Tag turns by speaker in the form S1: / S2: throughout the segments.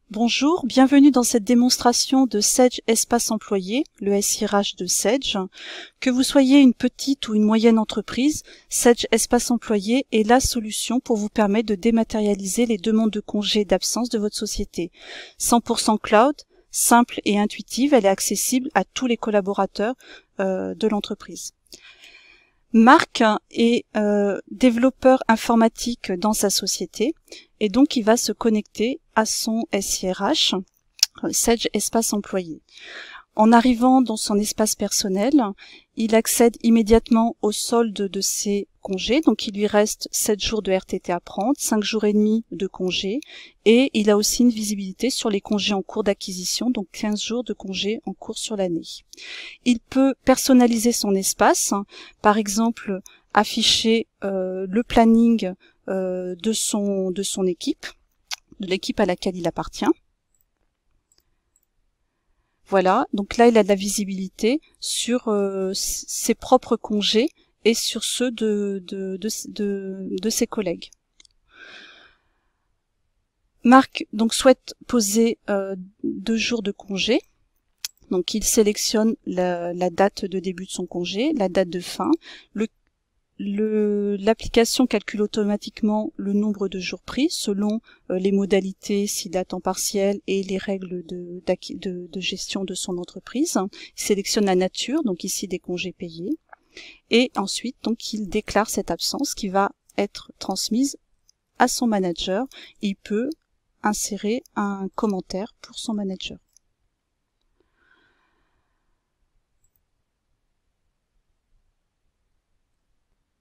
S1: Bonjour, bienvenue dans cette démonstration de Sage Espace Employé, le SIRH de Sage, le SIRH de Sage. Que vous soyez une petite ou une moyenne entreprise, Sage Espace Employé est la solution pour vous permettre de dématérialiser les demandes de congés et d'absence de votre société. 100% cloud, simple et intuitive, elle est accessible à tous les collaborateurs de l'entreprise. Marc est développeur informatique dans sa société et donc il va se connecter à son SIRH, Sage Espace Employé. En arrivant dans son espace personnel, il accède immédiatement au solde de ses congés, donc il lui reste 7 jours de RTT à prendre, 5 jours et demi de congés, et il a aussi une visibilité sur les congés en cours d'acquisition, donc 15 jours de congés en cours sur l'année. Il peut personnaliser son espace, par exemple afficher le planning de son équipe, de l'équipe à laquelle il appartient. Voilà, donc là il a de la visibilité sur ses propres congés et sur ceux de ses collègues. Marc donc souhaite poser 2 jours de congé. Donc il sélectionne la date de début de son congé, la date de fin. L'application calcule automatiquement le nombre de jours pris selon les modalités, s'il est à temps partiel et les règles de gestion de son entreprise. Il sélectionne la nature, donc ici des congés payés. Et ensuite, donc, il déclare cette absence qui va être transmise à son manager. Il peut insérer un commentaire pour son manager.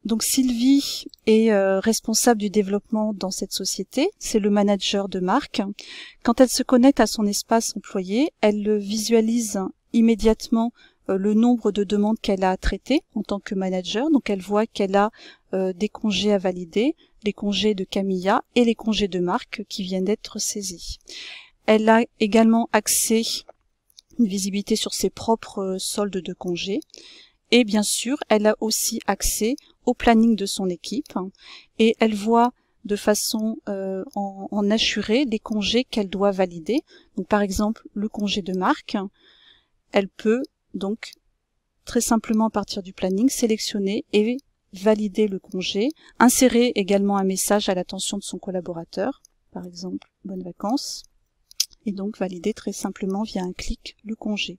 S1: Donc Sylvie est responsable du développement dans cette société, c'est le manager de Marc. Quand elle se connecte à son espace employé, elle visualise immédiatement le nombre de demandes qu'elle a à traiter en tant que manager. Donc elle voit qu'elle a des congés à valider, les congés de Camilla et les congés de Marc qui viennent d'être saisis. Elle a également accès, une visibilité sur ses propres soldes de congés. Et bien sûr, elle a aussi accès au planning de son équipe et elle voit de façon en assurée les congés qu'elle doit valider. Donc par exemple, le congé de Marc, elle peut donc très simplement à partir du planning sélectionner et valider le congé, insérer également un message à l'attention de son collaborateur, par exemple « Bonnes vacances », et donc valider très simplement via un clic le congé.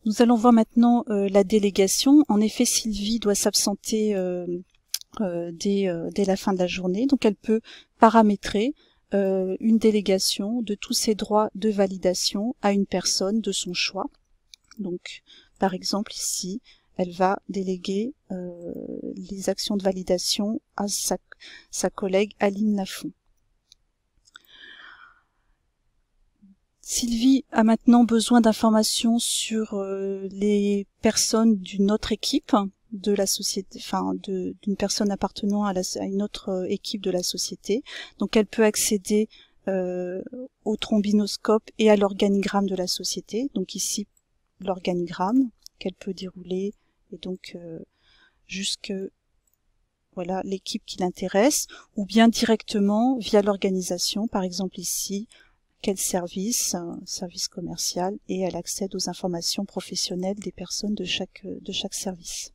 S1: Nous allons voir maintenant la délégation. En effet, Sylvie doit s'absenter dès la fin de la journée. Donc elle peut paramétrer une délégation de tous ses droits de validation à une personne de son choix. Donc par exemple ici, elle va déléguer les actions de validation à sa collègue Aline Lafont. Sylvie a maintenant besoin d'informations sur les personnes d'une autre équipe de la société, enfin d'une personne appartenant à une autre équipe de la société. Donc elle peut accéder au trombinoscope et à l'organigramme de la société. Donc ici l'organigramme qu'elle peut dérouler et donc jusque voilà l'équipe qui l'intéresse, ou bien directement via l'organisation, par exemple ici quel service, service commercial, et elle accède aux informations professionnelles des personnes de chaque service.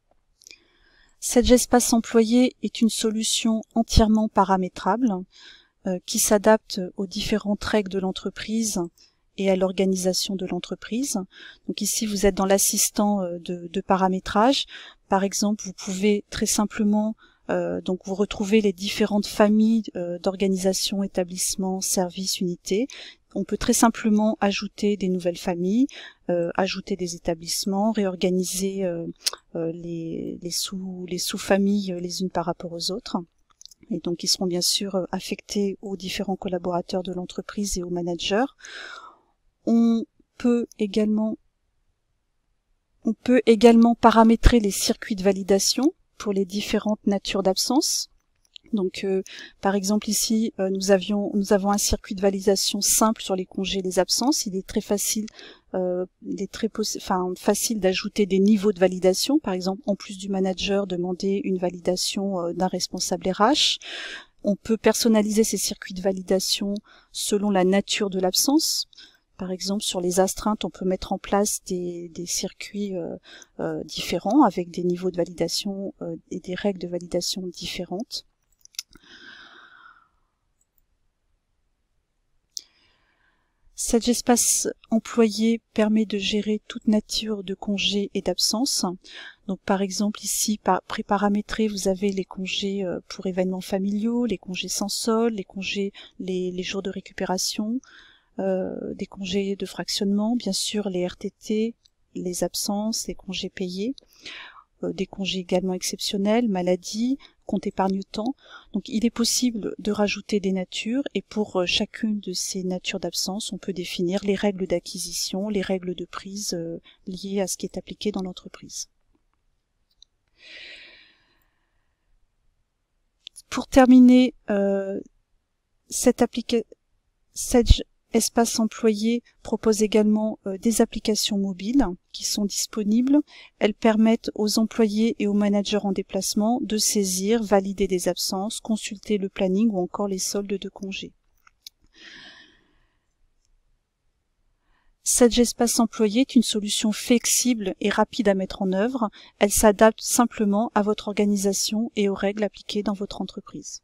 S1: Sage Espace Employé est une solution entièrement paramétrable qui s'adapte aux différentes règles de l'entreprise et à l'organisation de l'entreprise. Donc ici vous êtes dans l'assistant de paramétrage. Par exemple, vous pouvez très simplement donc vous retrouvez les différentes familles d'organisations, établissements, services, unités. On peut très simplement ajouter des nouvelles familles, ajouter des établissements, réorganiser les sous-familles les unes par rapport aux autres. Et donc ils seront bien sûr affectés aux différents collaborateurs de l'entreprise et aux managers. On peut également paramétrer les circuits de validation pour les différentes natures d'absence. Donc par exemple ici nous avons un circuit de validation simple sur les congés et les absences. Il est très facile facile d'ajouter des niveaux de validation. Par exemple, en plus du manager, demander une validation d'un responsable RH. On peut personnaliser ces circuits de validation selon la nature de l'absence. Par exemple, sur les astreintes, on peut mettre en place des circuits différents avec des niveaux de validation et des règles de validation différentes. Cet espace employé permet de gérer toute nature de congés et d'absences. Donc par exemple ici, préparamétré, vous avez les congés pour événements familiaux, les congés sans solde, les congés, les jours de récupération, des congés de fractionnement, bien sûr les RTT, les absences, les congés payés, des congés également exceptionnels, maladie, compte épargne-temps. Donc il est possible de rajouter des natures et pour chacune de ces natures d'absence, on peut définir les règles d'acquisition, les règles de prise liées à ce qui est appliqué dans l'entreprise. Pour terminer, cet espace employé propose également des applications mobiles qui sont disponibles. Elles permettent aux employés et aux managers en déplacement de saisir, valider des absences, consulter le planning ou encore les soldes de congés. Cet espace employé est une solution flexible et rapide à mettre en œuvre. Elle s'adapte simplement à votre organisation et aux règles appliquées dans votre entreprise.